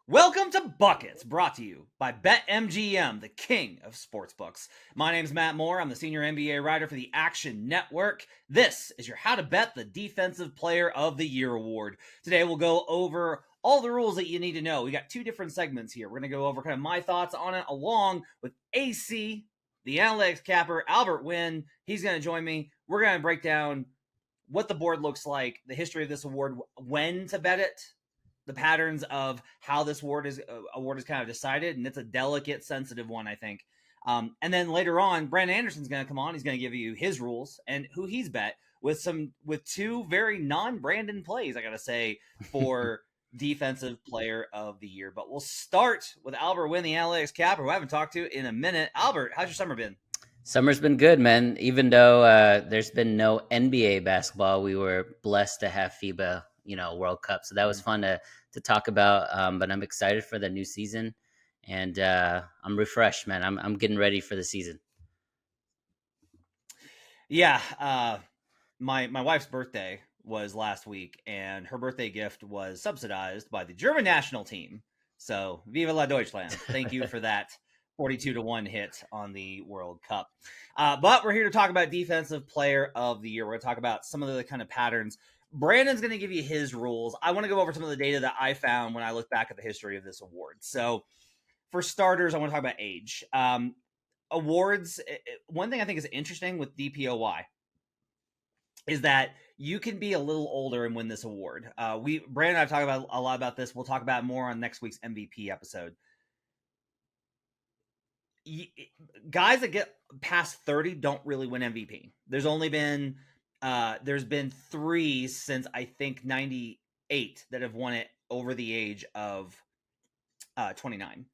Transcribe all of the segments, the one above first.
Welcome to Buckets, brought to you by BetMGM, the king of sportsbooks. My name is Matt Moore. I'm the senior NBA writer for the Action Network. This is your How to Bet the Defensive Player of the Year award. Today we'll go over all the rules that you need to know. We got two different segments here. We're going to go over kind of my thoughts on it along with AC, the analytics capper, Albert Wynn. He's going to join me. We're going to break down what the board looks like, the history of this award, when to bet it, the patterns of how this award is kind of decided, and it's a delicate, sensitive one, I think. And then later on, Brandon Anderson's going to come on. He's going to give you his rules and who he's bet with two very non-Brandon plays, I got to say, for Defensive Player of the Year. But we'll start with Albert Wynn, the analytics capper, who I haven't talked to in a minute. Albert, how's your summer been? Summer's been good, man. Even though there's been no NBA basketball, we were blessed to have FIBA, World Cup. So that was fun to talk about. But I'm excited for the new season, and I'm refreshed, man. I'm getting ready for the season. Yeah, my wife's birthday was last week, and her birthday gift was subsidized by the German national team. So, Viva la Deutschland! Thank you for that 42-1 hit on the World Cup. But we're here to talk about Defensive Player of the Year. We're going to talk about some of the kind of patterns. Brandon's going to give you his rules. I want to go over some of the data that I found when I look back at the history of this award. So, for starters, I want to talk about age. Awards, one thing I think is interesting with DPOY is that you can be a little older and win this award. Brandon and I have talked about a lot about this. We'll talk about more on next week's MVP episode. Guys that get past 30 don't really win MVP. There's only been there's been 3 since I think 98 that have won it over the age of 29.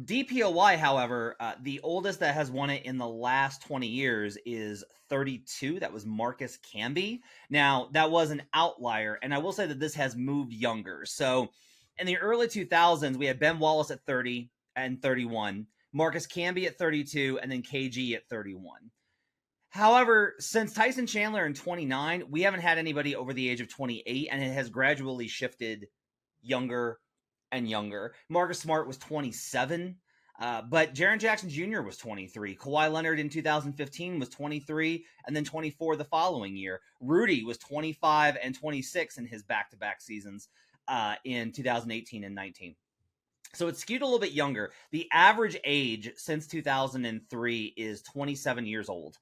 DPOY, however, the oldest that has won it in the last 20 years is 32. That was Marcus Camby. Now, that was an outlier, and I will say that this has moved younger. So, in the early 2000s, we had Ben Wallace at 30 and 31, Marcus Camby at 32, and then KG at 31. However, since Tyson Chandler in 29, we haven't had anybody over the age of 28, and it has gradually shifted younger and younger. Marcus Smart was 27, but Jaren Jackson Jr. was 23. Kawhi Leonard in 2015 was 23, and then 24 the following year. Rudy was 25 and 26 in his back-to-back seasons in 2018 and 19. So it's skewed a little bit younger. The average age since 2003 is 27 years old.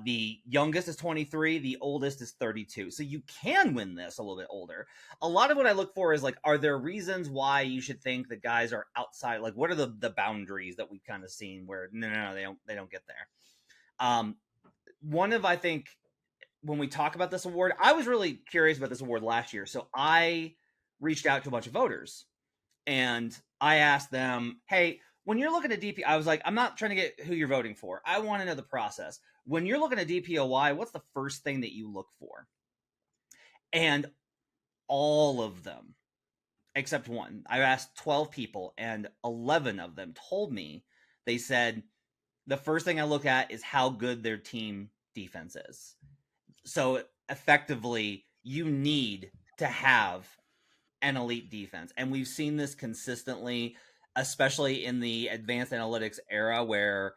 The youngest is 23. The oldest is 32. So you can win this a little bit older. A lot of what I look for is, like, are there reasons why you should think that guys are outside? Like, what are the boundaries that we've kind of seen where no, they don't get there. One of, I think, when we talk about this award, I was really curious about this award last year. So I reached out to a bunch of voters and I asked them, hey, when you're looking at DP, I was like, I'm not trying to get who you're voting for. I want to know the process. When you're looking at DPOY, what's the first thing that you look for? And all of them, except one, I asked 12 people, and 11 of them told me, they said, the first thing I look at is how good their team defense is. So effectively, you need to have an elite defense. And we've seen this consistently, especially in the advanced analytics era where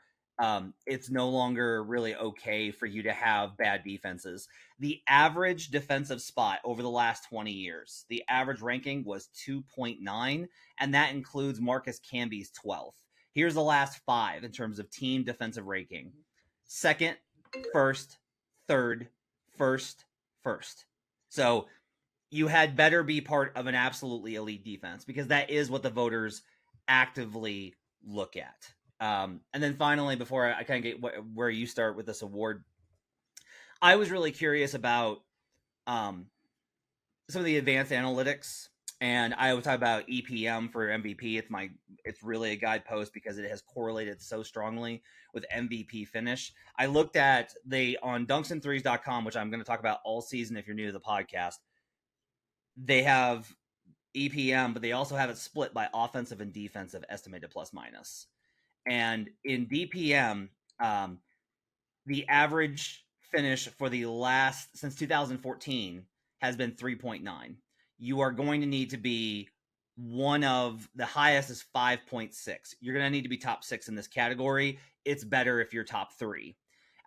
it's no longer really okay for you to have bad defenses. The average defensive spot over the last 20 years, the average ranking was 2.9, and that includes Marcus Camby's 12th. Here's the last 5 in terms of team defensive ranking. Second, first, third, first. So you had better be part of an absolutely elite defense, because that is what the voters actively look at. And then finally, before I kind of get where you start with this award, I was really curious about some of the advanced analytics, and I would talk about EPM for MVP. It's really a guidepost because it has correlated so strongly with MVP finish. I looked at on dunksandthrees.com, which I'm going to talk about all season if you're new to the podcast. They have EPM, but they also have it split by offensive and defensive estimated plus minus. And in DPM, the average finish for the since 2014 has been 3.9. You are going to need to be one of the highest is 5.6. You're going to need to be top 6 in this category. It's better if you're top 3.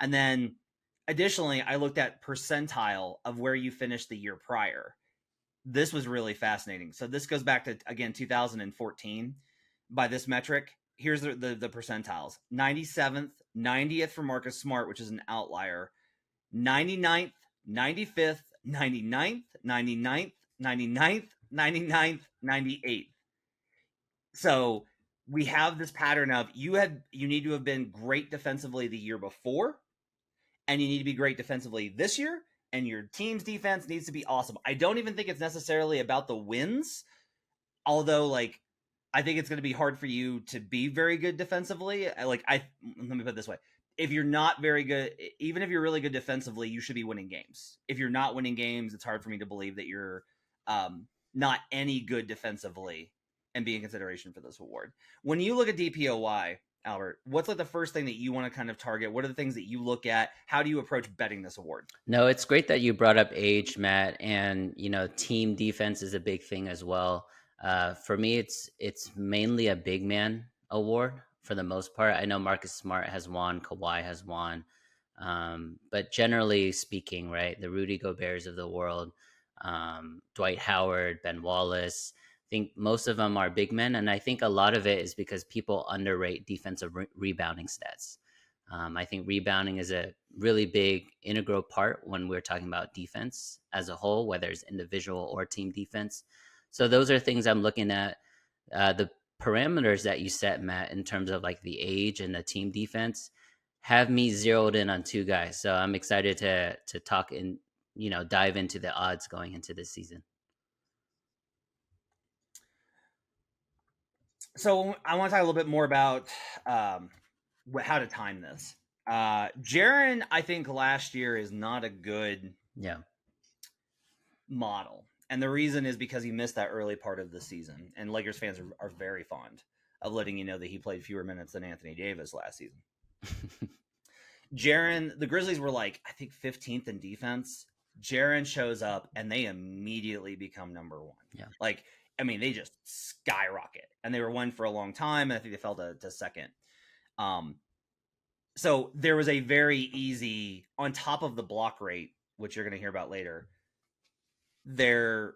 And then additionally, I looked at percentile of where you finished the year prior. This was really fascinating. So this goes back to, again, 2014 by this metric. Here's the percentiles: 97th, 90th for Marcus Smart, which is an outlier, 99th, 95th, 99th, 99th, 99th, 99th, 98th. So we have this pattern of you need to have been great defensively the year before, and you need to be great defensively this year, and your team's defense needs to be awesome. I don't even think it's necessarily about the wins, although like I think it's going to be hard for you to be very good defensively. Let me put it this way. If you're not very good, even if you're really good defensively, you should be winning games. If you're not winning games, it's hard for me to believe that you're not any good defensively and be in consideration for this award. When you look at DPOY, Albert, what's like the first thing that you want to kind of target? What are the things that you look at? How do you approach betting this award? No, it's great that you brought up age, Matt, and team defense is a big thing as well. For me, it's mainly a big man award for the most part. I know Marcus Smart has won, Kawhi has won, but generally speaking, right, the Rudy Goberts of the world, Dwight Howard, Ben Wallace. I think most of them are big men, and I think a lot of it is because people underrate defensive rebounding stats. I think rebounding is a really big integral part when we're talking about defense as a whole, whether it's individual or team defense. So those are things I'm looking at. The parameters that you set, Matt, in terms of like the age and the team defense, have me zeroed in on 2 guys. So I'm excited to talk and dive into the odds going into this season. So I want to talk a little bit more about how to time this. Jaren, I think last year is not a good model. And the reason is because he missed that early part of the season. And Lakers fans are very fond of letting you know that he played fewer minutes than Anthony Davis last season. Jaren, the Grizzlies were like, I think 15th in defense. Jaren shows up and they immediately become number 1. Yeah. They just skyrocket. And they were 1 for a long time. And I think they fell to second. So there was a very easy, on top of the block rate, which you're going to hear about later, there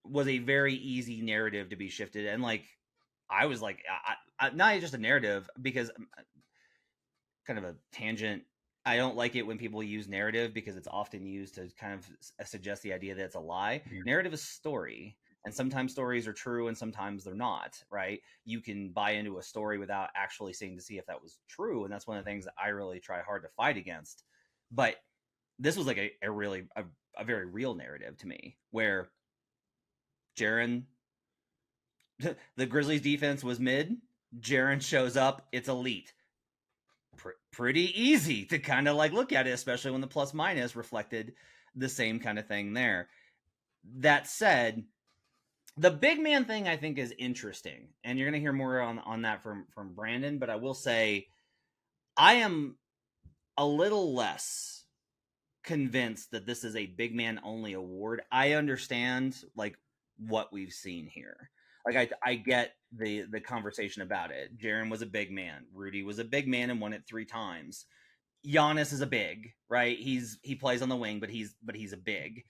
was a very easy narrative to be shifted. And I was like, not just a narrative, because kind of a tangent. I don't like it when people use narrative because it's often used to kind of suggest the idea that it's a lie. Yeah. Narrative is story. And sometimes stories are true and sometimes they're not, right? You can buy into a story without actually seeing to see if that was true. And that's one of the things that I really try hard to fight against. But this was like a very real narrative to me, where Jaren, the Grizzlies defense was mid. Jaren shows up, it's elite. Pretty easy to kind of look at it, especially when the plus minus reflected the same kind of thing there. That said, the big man thing I think is interesting, and you're going to hear more on that from Brandon, but I will say I am a little less convinced that this is a big man only award. I understand what we've seen here. I get the conversation about it. Jaren was a big man. Rudy was a big man and won it 3 times. Giannis is a big, right? He plays on the wing, but he's a big.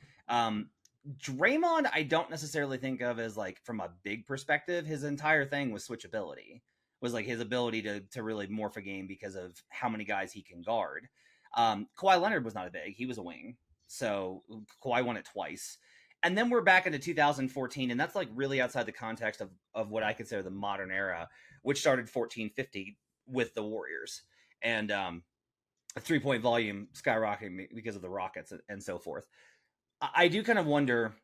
Draymond, I don't necessarily think of as from a big perspective. His entire thing was switchability, was his ability to really morph a game because of how many guys he can guard. Kawhi Leonard was not a big, he was a wing. So Kawhi won it twice. And then we're back into 2014, and that's really outside the context of what I consider the modern era, which started 14-50 with the Warriors. And a 3-point volume skyrocketing because of the Rockets and so forth. I do kind of wonder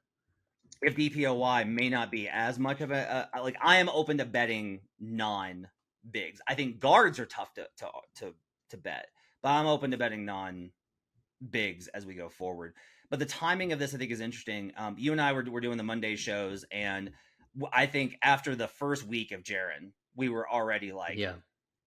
if DPOY may not be as much of I am open to betting non-bigs. I think guards are tough to bet, but I'm open to betting non-bigs as we go forward. But the timing of this, I think, is interesting. You and I were doing the Monday shows, and I think after the first week of Jaren, we were already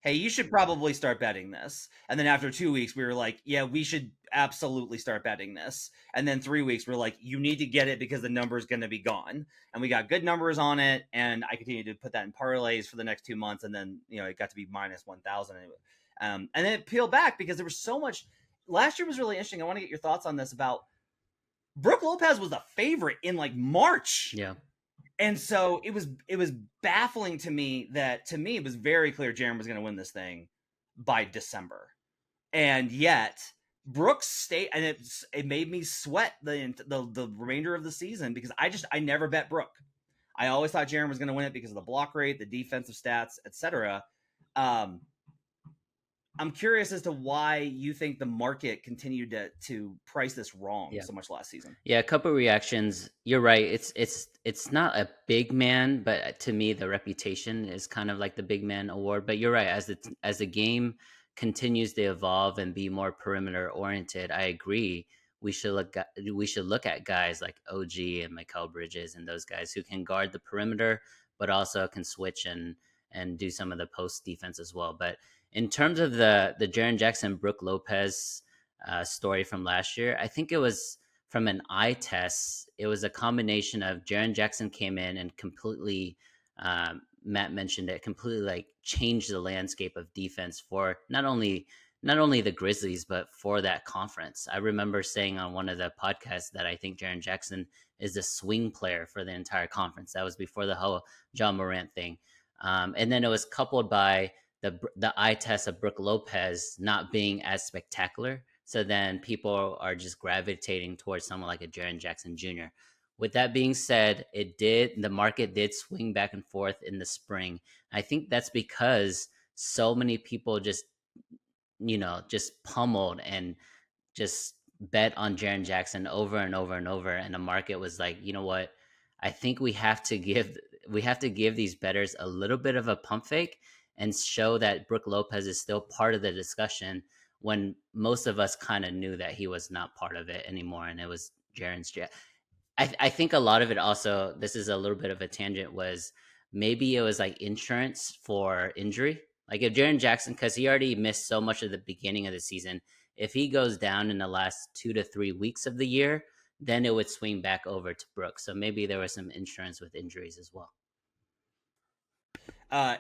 hey, you should probably start betting this. And then after 2 weeks, we were like, yeah, we should absolutely start betting this. And then 3 weeks, we're like, you need to get it because the number is going to be gone. And we got good numbers on it. And I continued to put that in parlays for the next 2 months. And then, it got to be minus 1,000. And then it peeled back because there was so much. Last year was really interesting. I want to get your thoughts on this about Brook Lopez was the favorite in like March. Yeah. And so it was baffling to me that it was very clear Jaren was going to win this thing by December. And yet Brooks stayed, and it made me sweat the remainder of the season because I never bet Brook. I always thought Jaren was going to win it because of the block rate, the defensive stats, etc. I'm curious as to why you think the market continued to price this wrong so much last season. Yeah, a couple of reactions. You're right. It's not a big man, but to me, the reputation is kind of like the big man award. But you're right. As the game continues to evolve and be more perimeter oriented, I agree. We should look at guys like OG and Mikal Bridges and those guys who can guard the perimeter, but also can switch and do some of the post defense as well. But in terms of the Jaren Jackson Brook Lopez story from last year, I think it was from an eye test. It was a combination of Jaren Jackson came in and completely, Matt mentioned it, completely like changed the landscape of defense for not only the Grizzlies but for that conference. I remember saying on one of the podcasts that I think Jaren Jackson is the swing player for the entire conference. That was before the whole John Morant thing, and then it was coupled by the eye test of Brook Lopez not being as spectacular. So then people are just gravitating towards someone like a Jaren Jackson Jr. With that being said, the market did swing back and forth in the spring. I think that's because so many people just pummeled and just bet on Jaren Jackson over and over and over. And the market was like, you know what? I think we have to give these bettors a little bit of a pump fake and show that Brook Lopez is still part of the discussion when most of us kind of knew that he was not part of it anymore. And it was Jaren's. I think a lot of it also, this is a little bit of a tangent, was maybe it was like insurance for injury. Like if Jaren Jackson, because he already missed so much of the beginning of the season, if he goes down in the last 2 to 3 weeks of the year, then it would swing back over to Brooks. So maybe there was some insurance with injuries as well.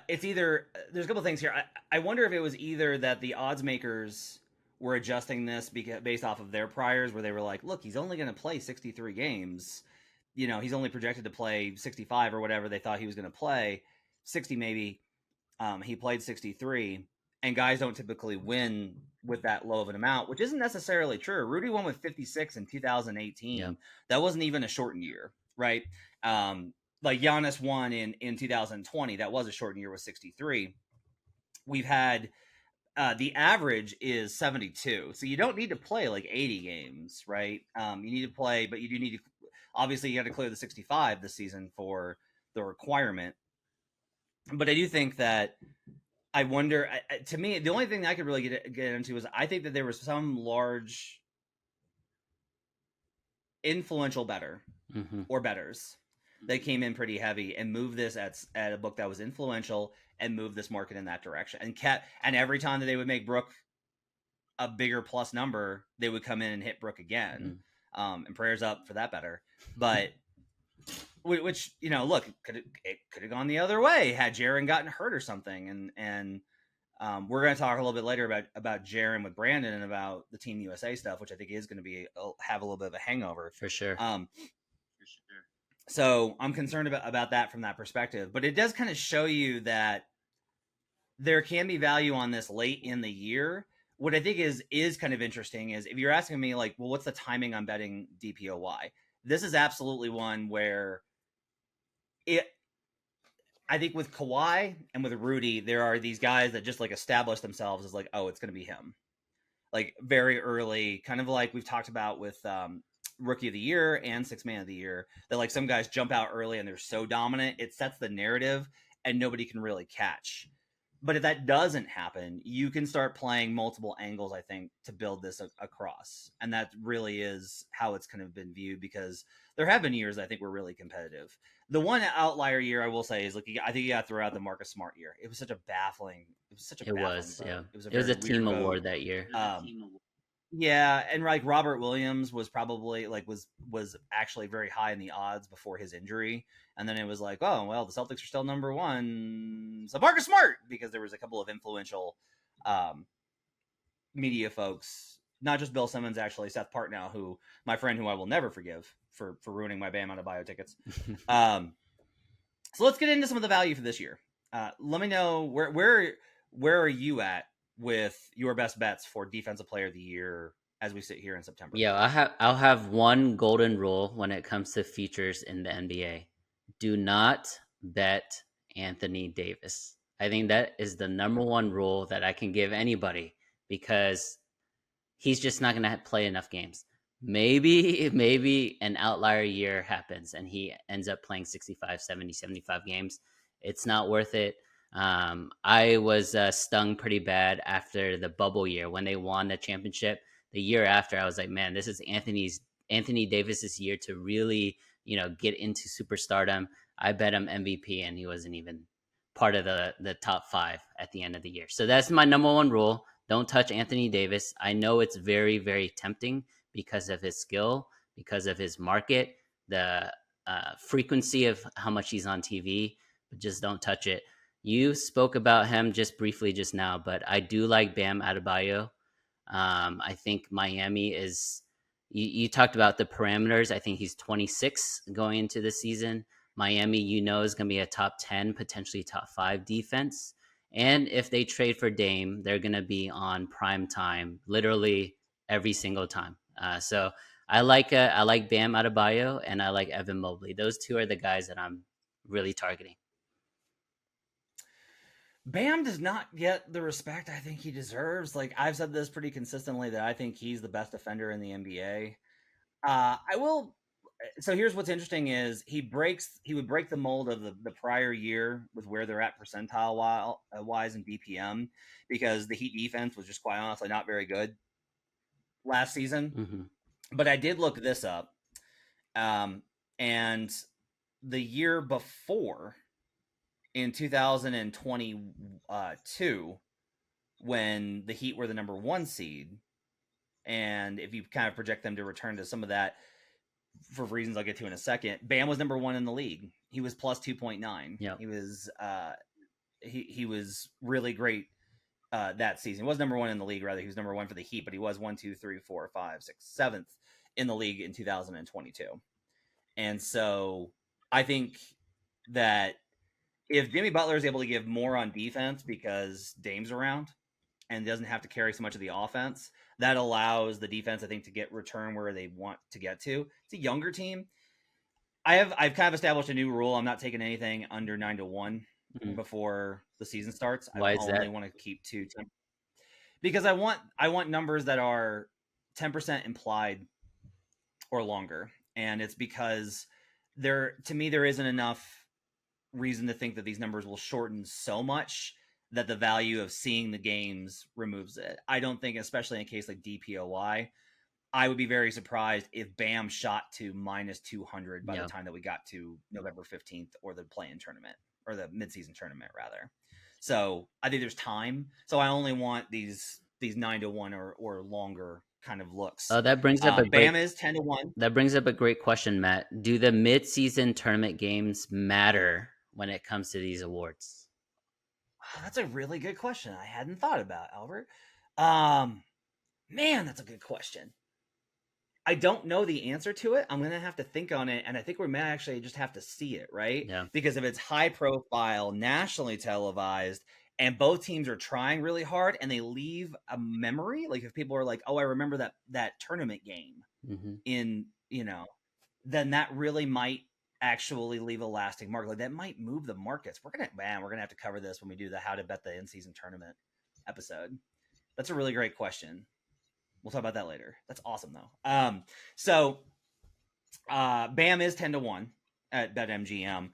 It's either, there's a couple things here. I wonder if it was either that the odds makers were adjusting this based off of their priors, where they were like, look, he's only going to play 63 games. He's only projected to play 65 or whatever they thought he was going to play, 60 maybe. He played 63, and guys don't typically win with that low of an amount, which isn't necessarily true. Rudy won with 56 in 2018. Yeah. That wasn't even a shortened year, right? Like Giannis won in 2020. That was a shortened year with 63. We've had the average is 72. So you don't need to play like 80 games, right? You need to play, but you do need to, obviously you got to clear the 65 this season for the requirement. But I do think that, I wonder, to me, the only thing I could really get into is I think that there was some large influential bettor or bettors that came in pretty heavy and moved this at a book that was influential and moved this market in that direction. And every time that they would make Brook a bigger plus number, they would come in and hit Brook again. And prayers up for that bettor. But which, look, it could have gone the other way had Jaren gotten hurt or something. And we're going to talk a little bit later about Jaren with Brandon and about the Team USA stuff, which I think is going to have a little bit of a hangover. For sure. So I'm concerned about that from that perspective. But it does kind of show you that there can be value on this late in the year. What I think is kind of interesting is if you're asking me like, well, what's the timing on betting DPOY? This is absolutely one where I think with Kawhi and with Rudy, there are these guys that just like establish themselves as like, oh, it's going to be him. Like very early, kind of like we've talked about with Rookie of the Year and Sixth Man of the Year, that like some guys jump out early and they're so dominant, it sets the narrative and nobody can really catch. But if that doesn't happen, you can start playing multiple angles, I think, to build this across. And that really is how it's kind of been viewed, because there have been years I think were really competitive. The one outlier year I will say is, like, I think you got to throw out the Marcus Smart year. It was such a baffling It was, yeah. vote. It was a It was a very team weird vote. award that year. Yeah, and like Robert Williams was probably like was actually very high in the odds before his injury, and then it was like, oh well, the Celtics are still number one, so Marcus Smart, because there was a couple of influential um, media folks, not just Bill Simmons, actually Seth Partnow, who my friend who I will never forgive for ruining my Bam Adebayo tickets. So let's get into some of the value for this year. Let me know where are you at with your best bets for Defensive Player of the Year as we sit here in September. Yeah, I'll have one golden rule when it comes to features in the NBA. Do not bet Anthony Davis. I think that is the number one rule that I can give anybody, because he's just not going to play enough games. Maybe an outlier year happens and he ends up playing 65, 70, 75 games. It's not worth it. I was stung pretty bad after the bubble year when they won the championship. The year after, I was like, man, this is Anthony Davis's year to really, get into superstardom. I bet him MVP, and he wasn't even part of the top 5 at the end of the year. So that's my number one rule. Don't touch Anthony Davis. I know it's very, very tempting because of his skill, because of his market, the frequency of how much he's on TV, but just don't touch it. You spoke about him just briefly just now, but I do like Bam Adebayo. I think Miami is. You talked about the parameters. I think he's 26 going into the season. Miami, is going to be a top 10, potentially top 5 defense. And if they trade for Dame, they're going to be on prime time, literally every single time. So I like Bam Adebayo, and I like Evan Mobley. Those two are the guys that I'm really targeting. Bam does not get the respect I think he deserves. Like, I've said this pretty consistently, that I think he's the best defender in the NBA. I will. So here's what's interesting is he would break the mold of the prior year with where they're at percentile wise in BPM, because the Heat defense was just quite honestly not very good last season. Mm-hmm. But I did look this up, and the year before, in 2022, when the Heat were the number 1 seed, and if you kind of project them to return to some of that for reasons I'll get to in a second, Bam was number 1 in the league. He was plus 2.9. Yep. He was he was really great that season. He was number 1 in the league, rather. He was number 1 for the Heat, but he was 1, 2, 3, 4, 5, 6, 7th in the league in 2022. And so I think that if Jimmy Butler is able to give more on defense because Dame's around and doesn't have to carry so much of the offense, that allows the defense, I think, to get return where they want to get to. It's a younger team. I've kind of established a new rule. I'm not taking anything under 9-1 before the season starts. Why is that? I only want to keep 2, because I want numbers that are 10% implied or longer, and it's because to me there isn't enough reason to think that these numbers will shorten so much that the value of seeing the games removes it. I don't think, especially in a case like DPOY, I would be very surprised if Bam shot to minus 200 by the time that we got to November 15th or the play-in tournament, or the midseason tournament rather. So I think there's time. So I only want these 9-1 or longer kind of looks. Oh, that brings up Bam is 10-1. That brings up a great question, Matt. Do the midseason tournament games matter when it comes to these awards? That's a really good question. I hadn't thought about, Albert. Man, that's a good question. I don't know the answer to it. I'm going to have to think on it, and I think we may actually just have to see it, right? Yeah. Because if it's high profile, nationally televised, and both teams are trying really hard and they leave a memory, like if people are like, oh, I remember that tournament game in, then that really might actually leave a lasting mark. Like, that might move the markets. We're going to have to cover this when we do the how to bet the in-season tournament episode. That's a really great question. We'll talk about that later. That's awesome, though. So Bam is 10-1 at BetMGM.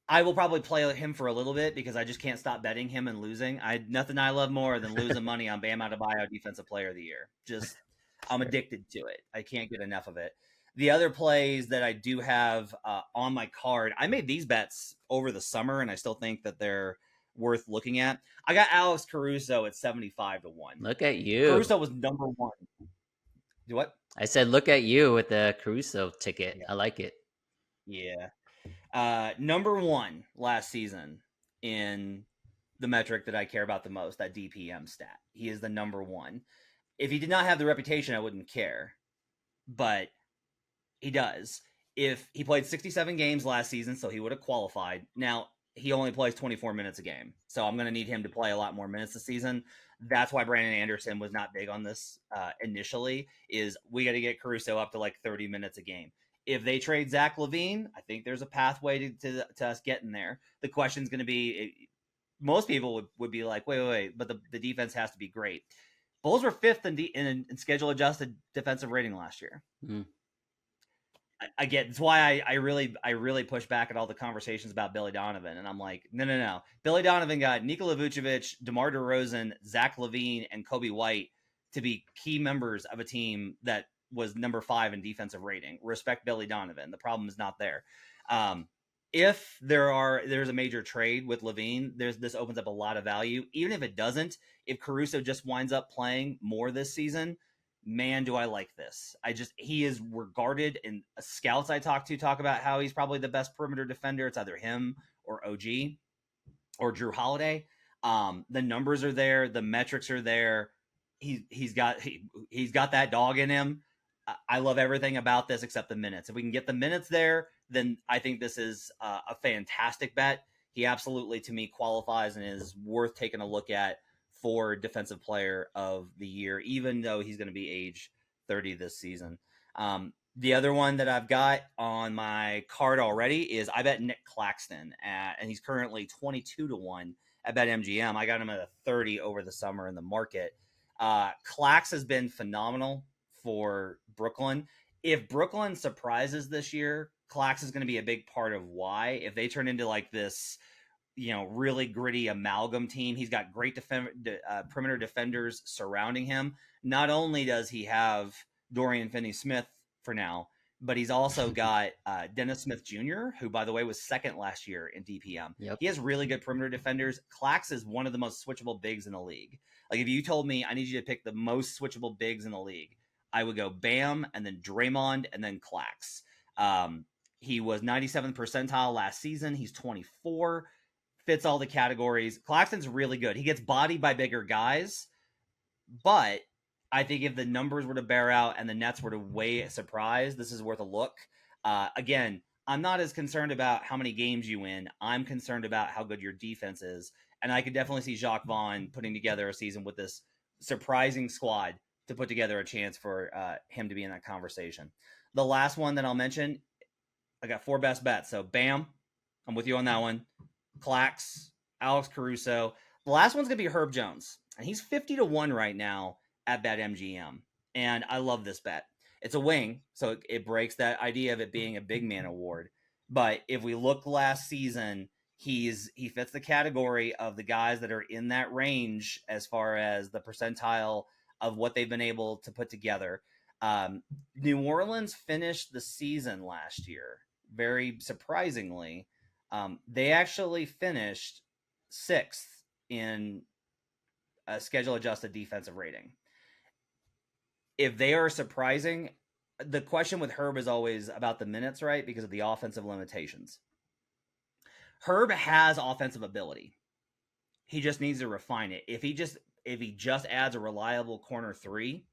I will probably play him for a little bit because I just can't stop betting him and losing. Nothing I love more than losing money on Bam Adebayo Defensive Player of the Year. Just I'm Sure. addicted to it. I can't get enough of it. The other plays that I do have on my card, I made these bets over the summer, and I still think that they're worth looking at. I got Alex Caruso at 75-1. Look at you. Caruso was number one. Do what? I said, look at you with the Caruso ticket. Yeah. I like it. Yeah. Number one last season in the metric that I care about the most, that DPM stat. He is the number one. If he did not have the reputation, I wouldn't care. But he does. If he played 67 games last season, so he would have qualified. Now, he only plays 24 minutes a game. So I'm going to need him to play a lot more minutes this season. That's why Brandon Anderson was not big on this initially, is we got to get Caruso up to like 30 minutes a game. If they trade Zach LaVine, I think there's a pathway to us getting there. The question's going to be, most people would be like, wait, but the defense has to be great. Bulls were fifth in schedule adjusted defensive rating last year. I get, it's why I really push back at all the conversations about Billy Donovan, and I'm like, no. Billy Donovan got Nikola Vucevic, DeMar DeRozan, Zach LaVine, and Kobe White to be key members of a team that was number 5 in defensive rating. Respect Billy Donovan. The problem is not there. If there's a major trade with LaVine, this opens up a lot of value. Even if it doesn't, if Caruso just winds up playing more this season, man, do I like this. He is regarded, and scouts I talk about how he's probably the best perimeter defender. It's either him or OG or Drew Holiday. The numbers are there. The metrics are there. He's got that dog in him. I love everything about this except the minutes. If we can get the minutes there, then I think this is a fantastic bet. He absolutely, to me, qualifies and is worth taking a look at for Defensive Player of the Year, even though he's going to be age 30 this season. The other one that I've got on my card already is I bet Nic Claxton, and he's currently 22-1 at BetMGM. I got him at a 30 over the summer in the market. Clax has been phenomenal for Brooklyn. If Brooklyn surprises this year, Clax is going to be a big part of why. If they turn into like this, really gritty amalgam team, he's got great perimeter defenders surrounding him. Not only does he have Dorian Finney-Smith for now, but he's also got Dennis Smith Jr., who, by the way, was second last year in DPM. Yep. He has really good perimeter defenders. Clax is one of the most switchable bigs in the league. Like, if you told me I need you to pick the most switchable bigs in the league, I would go Bam and then Draymond and then Clax. He was 97th percentile last season. He's 24, fits all the categories. Claxton's really good. He gets bodied by bigger guys, but I think if the numbers were to bear out and the Nets were to weigh a surprise, this is worth a look. Again, I'm not as concerned about how many games you win. I'm concerned about how good your defense is. And I could definitely see Jacques Vaughn putting together a season with this surprising squad to put together a chance for him to be in that conversation. The last one that I'll mention, I got 4 best bets. So Bam, I'm with you on that one. Clax, Alex Caruso. The last one's going to be Herb Jones. And he's 50-1 right now at BetMGM. And I love this bet. It's a wing, so it breaks that idea of it being a big man award. But if we look last season, he fits the category of the guys that are in that range as far as the percentile of what they've been able to put together. New Orleans finished the season last year, very surprisingly. They actually finished 6th in a schedule-adjusted defensive rating. If they are surprising, the question with Herb is always about the minutes, right? Because of the offensive limitations. Herb has offensive ability. He just needs to refine it. If he just adds a reliable corner 3,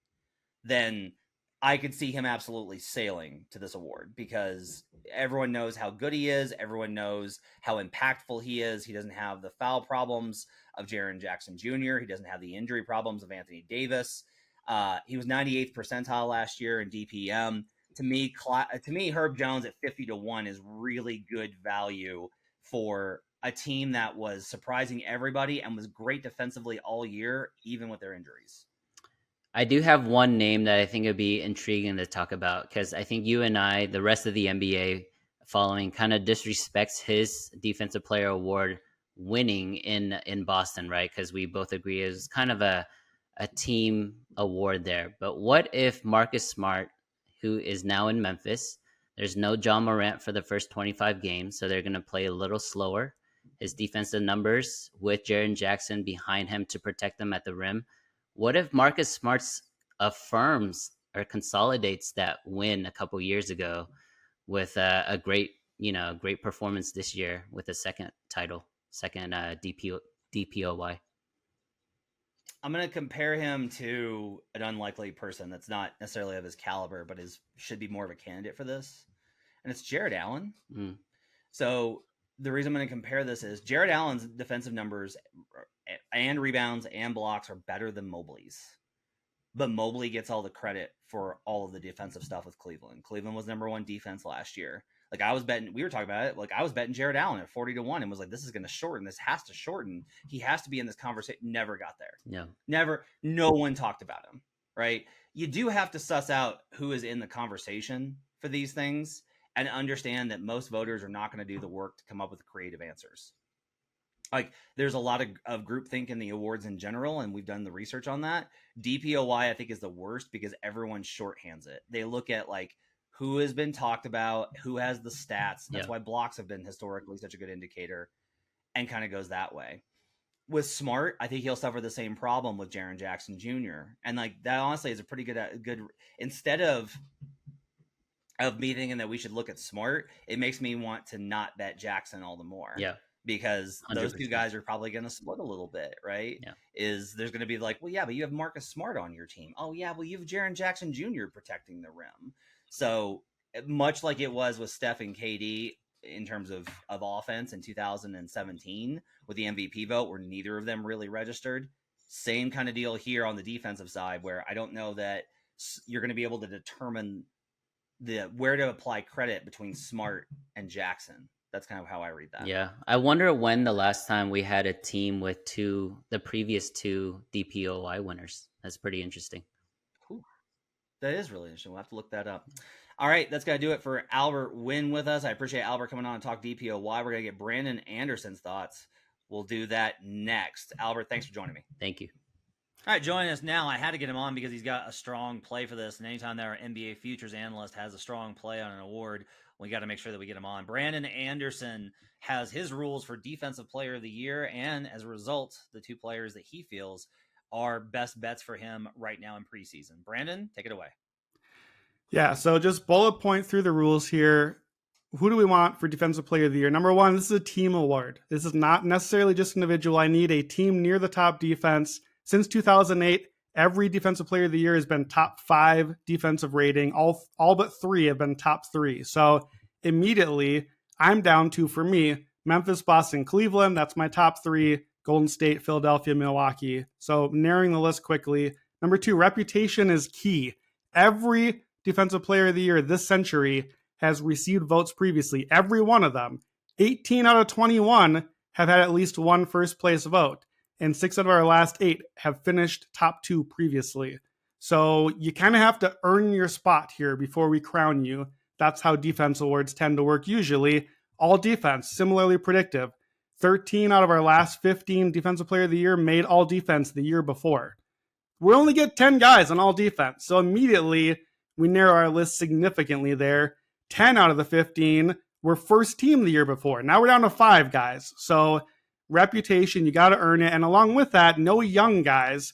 then I could see him absolutely sailing to this award because everyone knows how good he is. Everyone knows how impactful he is. He doesn't have the foul problems of Jaren Jackson Jr. He doesn't have the injury problems of Anthony Davis. He was 98th percentile last year in DPM. To me, Herb Jones at 50-1 is really good value for a team that was surprising everybody and was great defensively all year, even with their injuries. I do have one name that I think would be intriguing to talk about because I think you and I, the rest of the NBA, following kind of disrespects his Defensive Player Award winning in Boston, right? Because we both agree it was kind of a team award there. But what if Marcus Smart, who is now in Memphis, there's no John Morant for the first 25 games, so they're going to play a little slower. His defensive numbers with Jaren Jackson behind him to protect them at the rim. What if Marcus Smart's affirms or consolidates that win a couple years ago with a great, great performance this year with a second title, second DPOY? I'm going to compare him to an unlikely person that's not necessarily of his caliber, but should be more of a candidate for this. And it's Jared Allen. So the reason I'm going to compare this is Jared Allen's defensive numbers and rebounds and blocks are better than Mobley's. But Mobley gets all the credit for all of the defensive stuff with Cleveland. Cleveland was number one defense last year. Like I was betting, we were talking about it. Like I was betting Jared Allen at 40-1 and was like, this is going to shorten. This has to shorten. He has to be in this conversation. Never got there. Yeah. Never. No one talked about him, right? You do have to suss out who is in the conversation for these things and understand that most voters are not going to do the work to come up with creative answers. Like there's a lot of groupthink in the awards in general, and we've done the research on that. DPOY, I think, is the worst because everyone shorthands it. They look at like who has been talked about, who has the stats. That's why blocks have been historically such a good indicator, and kind of goes that way. With Smart, I think he'll suffer the same problem with Jaren Jackson Jr. And like that, honestly, is a pretty good. Instead of me thinking that we should look at Smart, it makes me want to not bet Jackson all the more. Yeah. Because 100%. Those two guys are probably going to split a little bit, right? Yeah. There's going to be like, well, yeah, but you have Marcus Smart on your team. Oh, yeah, well, you have Jaren Jackson Jr. protecting the rim. So much like it was with Steph and KD in terms of offense in 2017 with the MVP vote, where neither of them really registered. Same kind of deal here on the defensive side, where I don't know that you're going to be able to determine where to apply credit between Smart and Jackson. That's kind of how I read that. Yeah. I wonder when the last time we had a team with the previous two DPOY winners. That's pretty interesting. Ooh, that is really interesting. We'll have to look that up. All right, that's going to do it for Albert Wynn with us. I appreciate Albert coming on and talk DPOY. We're going to get Brandon Anderson's thoughts. We'll do that next. Albert, thanks for joining me. Thank you. All right, joining us now. I had to get him on because he's got a strong play for this. And anytime that our NBA futures analyst has a strong play on an award, we got to make sure that we get him on. Brandon Anderson has his rules for Defensive Player of the Year. And as a result, the two players that he feels are best bets for him right now in preseason. Brandon, take it away. Yeah, so just bullet point through the rules here. Who do we want for Defensive Player of the Year? Number one, this is a team award. This is not necessarily just individual. I need a team near the top defense. Since 2008, every Defensive Player of the Year has been top 5 defensive rating. All but 3 have been top 3. So immediately, I'm down to, for me, Memphis, Boston, Cleveland. That's my top 3. Golden State, Philadelphia, Milwaukee. So narrowing the list quickly. Number 2, reputation is key. Every Defensive Player of the Year this century has received votes previously. Every one of them. 18 out of 21 have had at least one first place vote. And 6 out of our last 8 have finished top 2 previously. So you kind of have to earn your spot here before we crown you. That's how defense awards tend to work usually. All defense, similarly predictive. 13 out of our last 15 Defensive Player of the Year made all defense the year before. We only get 10 guys on all defense. So immediately we narrow our list significantly there. 10 out of the 15 were first team the year before. Now we're down to 5 guys. So reputation, you got to earn it. And along with that, no young guys.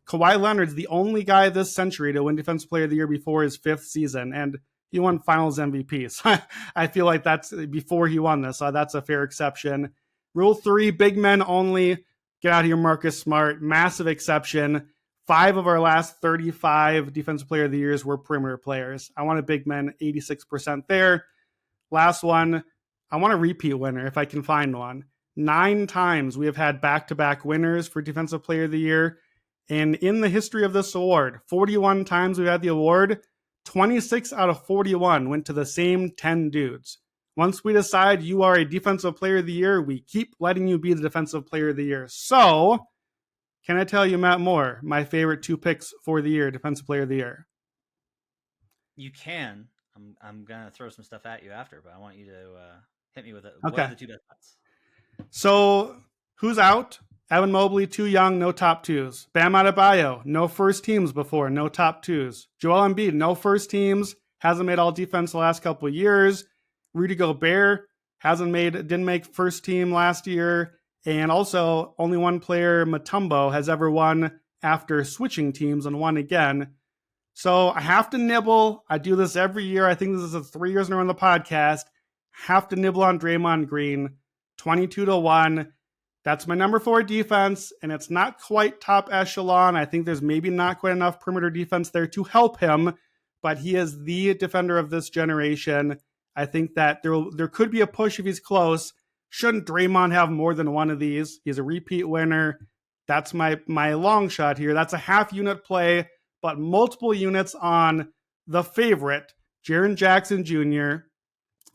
Kawhi Leonard's the only guy this century to win Defensive Player of the Year before his 5th season. And he won Finals MVP. So I feel like that's before he won this. So that's a fair exception. Rule 3, big men only. Get out of here, Marcus Smart. Massive exception. 5 of our last 35 Defensive Player of the Years were perimeter players. I want a big men, 86% there. Last one, I want a repeat winner if I can find one. 9 times we have had back-to-back winners for Defensive Player of the Year. And in the history of this award, 41 times we've had the award, 26 out of 41 went to the same 10 dudes. Once we decide you are a Defensive Player of the Year, we keep letting you be the Defensive Player of the Year. So, can I tell you, Matt Moore, my favorite 2 picks for the year, Defensive Player of the Year? You can. I'm gonna throw some stuff at you after, but I want you to hit me with it. Okay. What are the two best bets? So who's out? Evan Mobley, too young, no top twos. Bam Adebayo, no first teams before, no top twos. Joel Embiid, no first teams, hasn't made all defense the last couple of years. Rudy Gobert didn't make first team last year. And also only one player, Mutombo, has ever won after switching teams and won again. So I have to nibble. I do this every year. I think this is 3 years in a row on the podcast. Have to nibble on Draymond Green. 22-1. That's my number 4 defense, and it's not quite top echelon. I think there's maybe not quite enough perimeter defense there to help him, but he is the defender of this generation. I think that there could be a push if he's close. Shouldn't Draymond have more than one of these? He's a repeat winner. That's my long shot here. That's a half unit play, but multiple units on the favorite, Jaren Jackson Jr.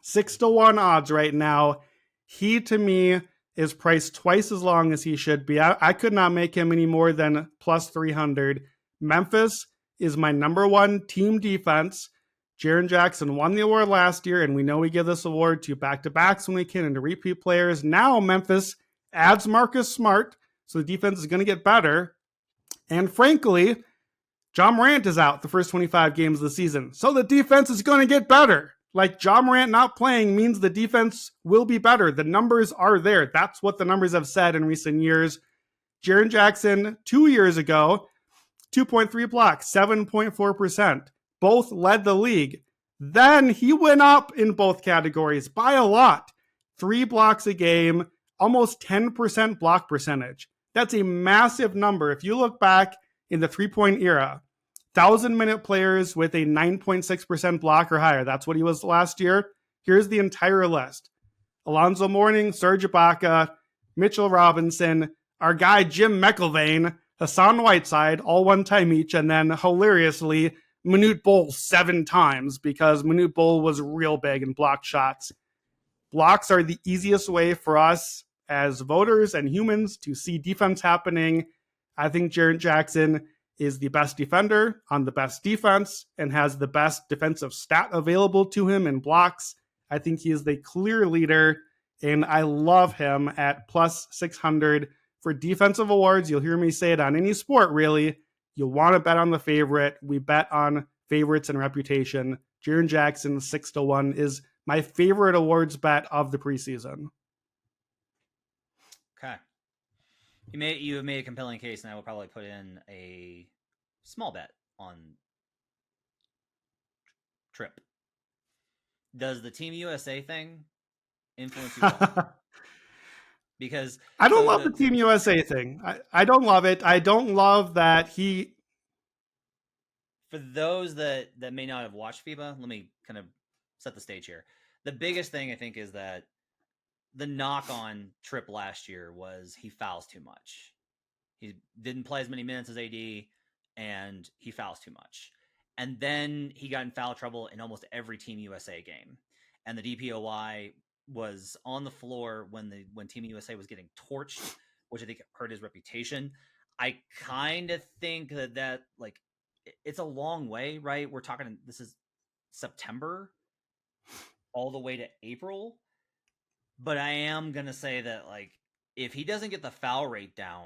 6-1 odds right now. He, to me, is priced twice as long as he should be. I could not make him any more than plus 300. Memphis is my number 1 team defense. Jaren Jackson won the award last year, and we know we give this award to back-to-backs when we can and to repeat players. Now Memphis adds Marcus Smart, so the defense is going to get better. And frankly, Ja Morant is out the first 25 games of the season, so the defense is going to get better. Like, Ja Morant not playing means the defense will be better. The numbers are there. That's what the numbers have said in recent years. Jaren Jackson, 2 years ago, 2.3 blocks, 7.4%. Both led the league. Then he went up in both categories by a lot. 3 blocks a game, almost 10% block percentage. That's a massive number. If you look back in the three-point era, 1,000-minute players with a 9.6% block or higher. That's what he was last year. Here's the entire list. Alonzo Mourning, Serge Ibaka, Mitchell Robinson, our guy Jim McIlvain, Hassan Whiteside, all one time each, and then hilariously, Manute Bol 7 times because Manute Bol was real big in blocked shots. Blocks are the easiest way for us as voters and humans to see defense happening. I think Jaren Jackson is the best defender on the best defense and has the best defensive stat available to him in blocks. I think he is the clear leader, and I love him at plus 600 for defensive awards. You'll hear me say it on any sport, really. You'll want to bet on the favorite. We bet on favorites and reputation. Jaren Jackson 6-1 is my favorite awards bet of the preseason. Okay. You have made a compelling case, and I will probably put in a small bet on Trip. Does the Team USA thing influence you at all? Because I don't love the Team USA thing. I don't love it. I don't love that he... For those that may not have watched FIBA, let me kind of set the stage here. The biggest thing I think is that the knock on Trip last year was he fouls too much. He didn't play as many minutes as AD, and he fouls too much. And then he got in foul trouble in almost every Team USA game. And the DPOY was on the floor when Team USA was getting torched, which I think hurt his reputation. I kind of think that like it's a long way, right? We're talking, this is September all the way to April. But I am going to say that, like, if he doesn't get the foul rate down,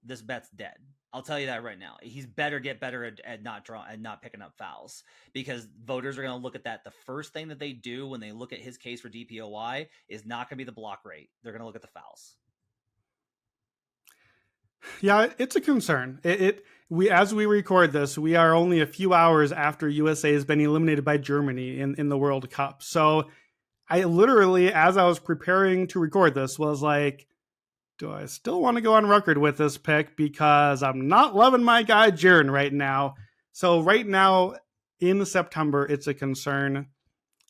this bet's dead. I'll tell you that right now. He's get better at not picking up fouls, because voters are going to look at that. The first thing that they do when they look at his case for DPOY is not going to be the block rate. They're going to look at the fouls. Yeah, it's a concern. As we record this, we are only a few hours after USA has been eliminated by Germany in the World Cup. So I literally, as I was preparing to record this, was like, do I still want to go on record with this pick? Because I'm not loving my guy Jaren right now. So right now in September, it's a concern.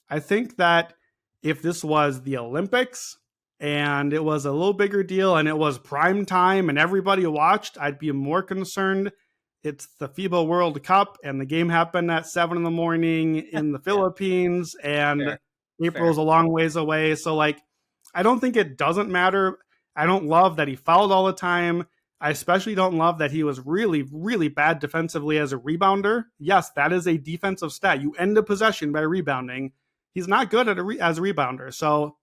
I think that if this was the Olympics and it was a little bigger deal and it was prime time and everybody watched, I'd be more concerned. It's the FIBA World Cup and the game happened at 7 a.m. in the Philippines, and Fair. April's a long ways away. So, like, I don't think it doesn't matter. I don't love that he fouled all the time. I especially don't love that he was really, really bad defensively as a rebounder. Yes, that is a defensive stat. You end a possession by rebounding. He's not good at as a rebounder. So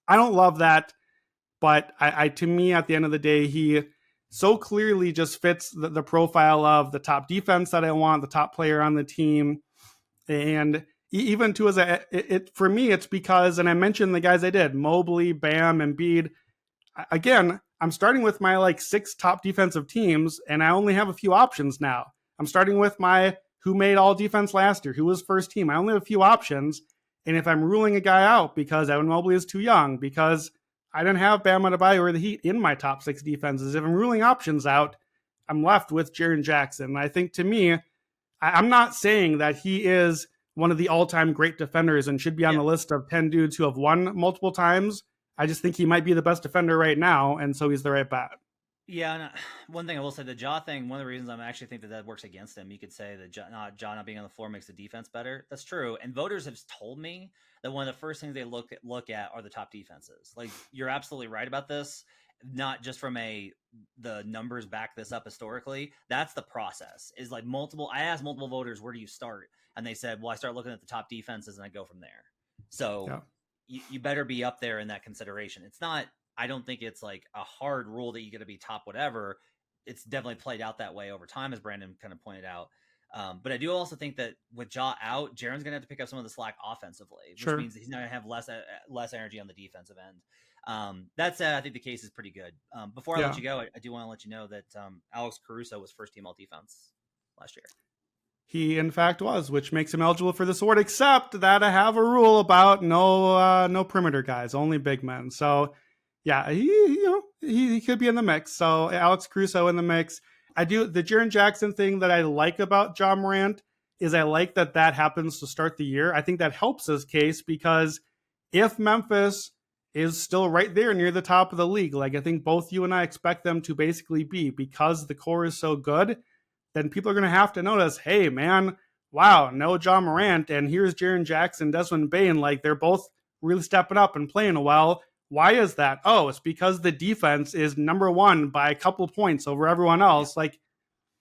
I don't love that. But I to me, at the end of the day, he so clearly just fits the profile of the top defense that I want, the top player on the team. And even to for me, it's because, and I mentioned the guys I did, Mobley, Bam, Embiid. Again, I'm starting with my like 6 top defensive teams, and I only have a few options now. I'm starting with my who made all defense last year, who was first team. I only have a few options. And if I'm ruling a guy out because Evan Mobley is too young, because I didn't have Bam Adebayo or the Heat in my top 6 defenses, if I'm ruling options out, I'm left with Jaren Jackson. And I think, to me, I'm not saying that he is one of the all-time great defenders and should be on the list of 10 dudes who have won multiple times. I just think he might be the best defender right now, and so he's the right bet. Yeah, and one thing I will say, the Ja thing, one of the reasons I actually think that works against him, you could say that Ja not being on the floor makes the defense better. That's true. And voters have told me that one of the first things they look at are the top defenses. Like, you're absolutely right about this. Not just from the numbers back this up historically. That's the process. Is like I asked multiple voters, where do you start? And they said, well, I start looking at the top defenses and I go from there. So you better be up there in that consideration. It's not, I don't think it's like a hard rule that you got to be top whatever. It's definitely played out that way over time, as Brandon kind of pointed out. But I do also think that with Ja out, Jaren's going to have to pick up some of the slack offensively, which means that he's not going to have less energy on the defensive end. That said, I think the case is pretty good. Before I let you go, I do want to let you know that Alex Caruso was first team all defense last year. He, in fact, was, which makes him eligible for this award, except that I have a rule about no perimeter guys, only big men. So, yeah, he could be in the mix. So, Alex Caruso in the mix. I do the Jaren Jackson thing that I like about Ja Morant is I like that happens to start the year. I think that helps his case, because if Memphis is still right there near the top of the league, like I think both you and I expect them to basically be, because the core is so good, then people are going to have to notice, hey, man, wow, no Ja Morant, and here's Jaren Jackson, Desmond Bane. Like, they're both really stepping up and playing well. Why is that? Oh, it's because the defense is number 1 by a couple points over everyone else. Like,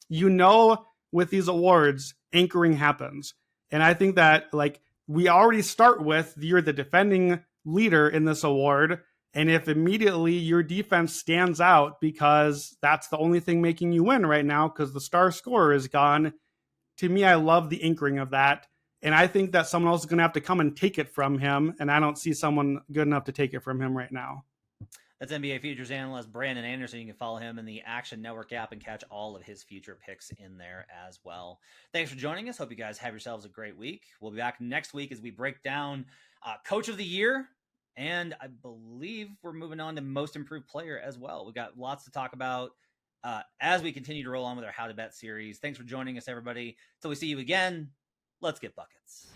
with these awards, anchoring happens. And I think that, like, we already start with, you're the defending leader in this award. And if immediately your defense stands out because that's the only thing making you win right now because the star scorer is gone, to me, I love the anchoring of that. And I think that someone else is going to have to come and take it from him. And I don't see someone good enough to take it from him right now. That's NBA Futures analyst Brandon Anderson. You can follow him in the Action Network app and catch all of his future picks in there as well. Thanks for joining us. Hope you guys have yourselves a great week. We'll be back next week as we break down Coach of the Year. And I believe we're moving on to Most Improved Player as well. We've got lots to talk about as we continue to roll on with our How to Bet series. Thanks for joining us, everybody. Till we see you again, let's get buckets.